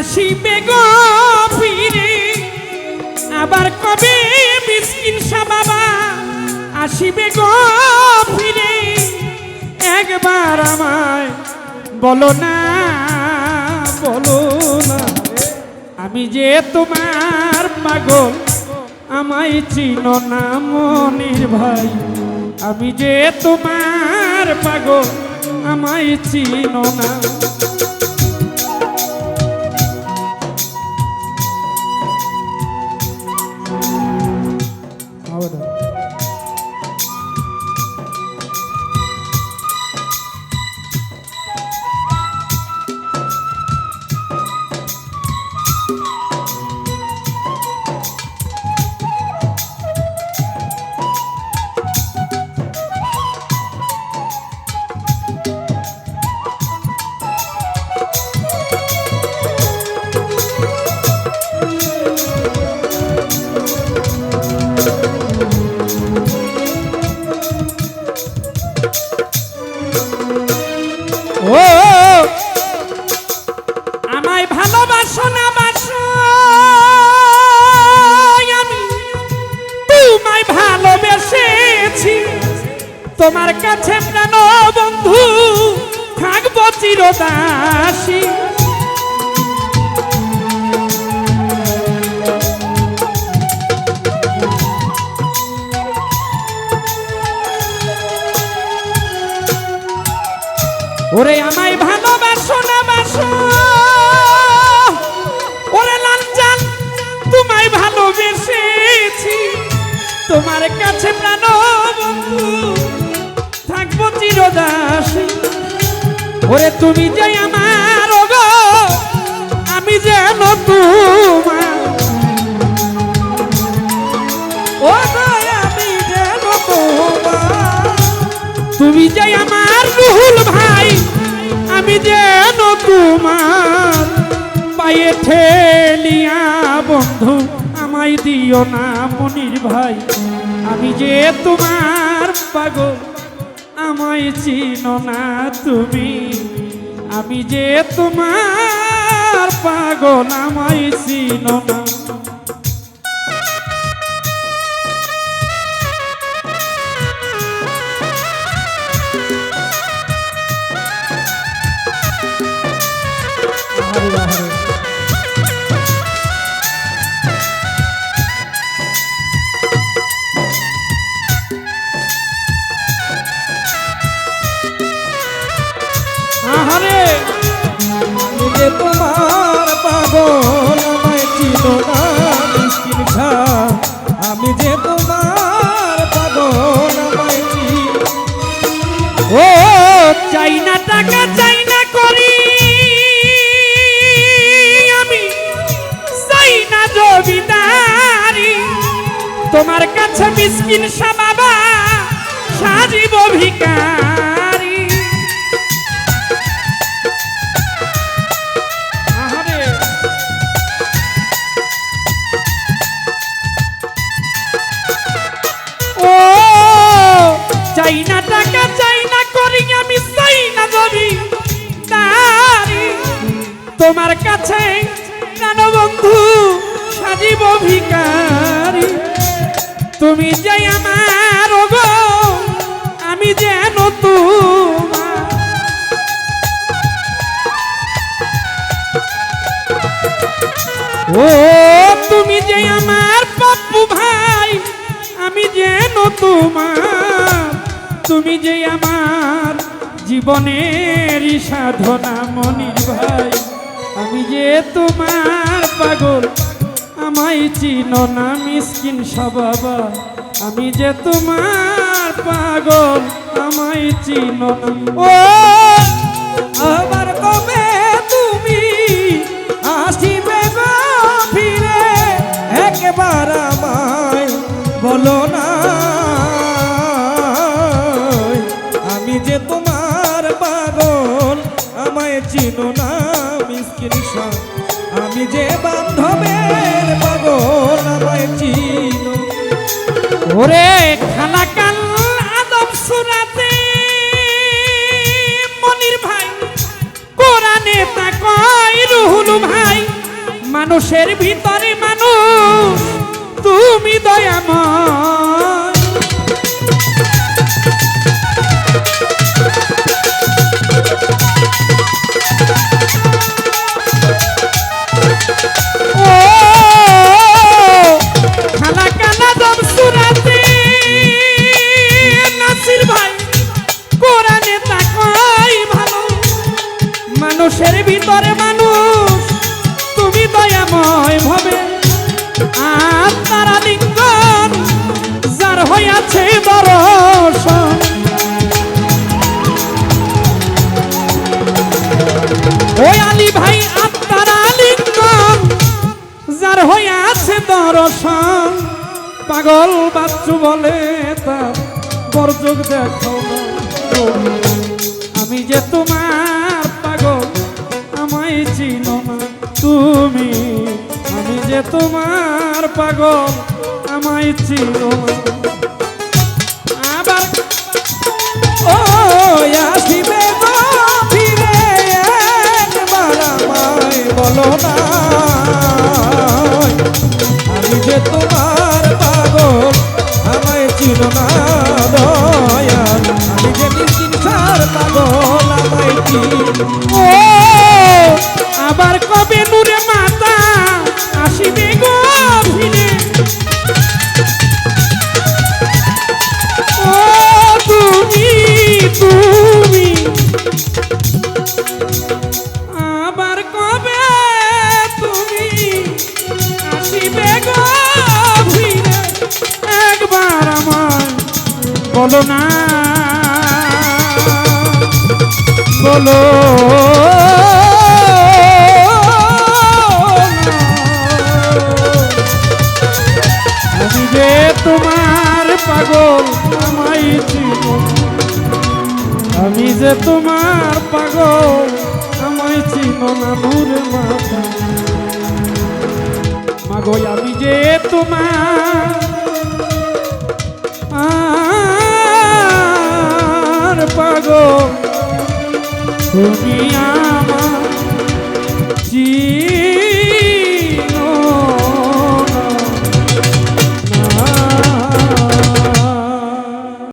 আসিবে গো ফিরে আবার কবে মিসকিন শাহ বাবা আসিবে গো ফিরে একবার আমায় বলো না আমি যে তোমার পাগল আমায় চিনো না মনির ভাই আমি যে তোমার পাগল আমায় চিনো না আমায় ভালোবাসো না বাসো আমি তোমায় ভালোবেসেছি তোমার কাছে প্রাণ বন্ধু থাকবো চিরদাসী ওরে আমায় ভালোবাসো না বাসো ওরে লালজান তোমায় ভালোবেসেছি তোমার কাছে প্রাণ বন্ধু থাকবো চিরদাসী ওরে তুমি যে আমার গো আমি যেন তোমার ও আমি যেন তোমার তুমি যে আমার রুহুল ভাই আমি যেন তোমার পায়ে ঠেলিয়া বন্ধু আমায় দিও না মনির ভাই আমি যে তোমার পাগল আমায় চিনো না তুমি আমি যে তোমার পাগল আমায় চিনো না আহারে আমি যে তোমার পাগল আমায় চিনো না মিসকিন শাহ আমি যে তোমার পাগল আমায় চিনো ও চাই না টাকা চাই না করি আমি চাই না জমিদারি তোমার কাছে মিসকিন শাহ বাবা সাজিব ভিখারি ও চাই না টাকা চাই না করি আমি চাই না জমিদারি তোমার কাছে প্রাণ বন্ধু সাজিব ভিখারি তুমি যে আমার গো আমি যেন তোমার ও তুমি যে আমার পাপ্পু ভাই আমি যেন তোমার তুমি যে আমার জীবনের সাধনা মনির ভাই আমি যে তোমার পাগল আমায় চিনো না মিসকিন শাহ বাবা আমি যে তোমার পাগল আমায় চিনো না ও আবার কবে তুমি আসিবে গো ফিরে একবার আমায় বলো না আমি যে তোমার পাগল আমায় চিনো না মিসকিন শাহ আমি যে বান্ধবের পাগল আমায় চিনো ওরে খানা কাল আদম সুরাতে মনির ভাই কোরআনে তা কয় রুহুল ভাই মানুষের ভিতরে মানুষ তুমি দয়াময় ও খালা কানা দম সুরাতে নাসির ভাই কোরআনে তাকাই ভালো মানুষের ভিতরে মানুষ তুমি দয়াময় ভবে আত্মারা লিঙ্গন যার হইয়াছে দর্শন ওই আলী ভাই আত্মারা লিঙ্গন যার হইয়াছে দর্শন পাগল বাচ্চু বলে তার বর্জক দেখো না আমি যে তোমার পাগল আমায় চিনো না তুমি আমি যে তোমার পাগল আমায় চিনো না আবার ও আসিবে গো ফিরে একবার আমায় বলো না আমি যে তোমার পাগল আমায় চিনো না দয়াল আমি যে মিসকিন পাগল আমায় চিনো ও আবার কবে নূরে মাতা আসিবে গো ফিরে ও তুমি তুমি আবার কবে তুমি আসিবে গো ফিরে একবার আমার বলো না বলো আমি যে তোমার পাগল আমায় চিনো আমি যে তোমার পাগল আমায় চিনো না নূর মাতা মাগো আমি যে তোমার পাগল তুমি আমার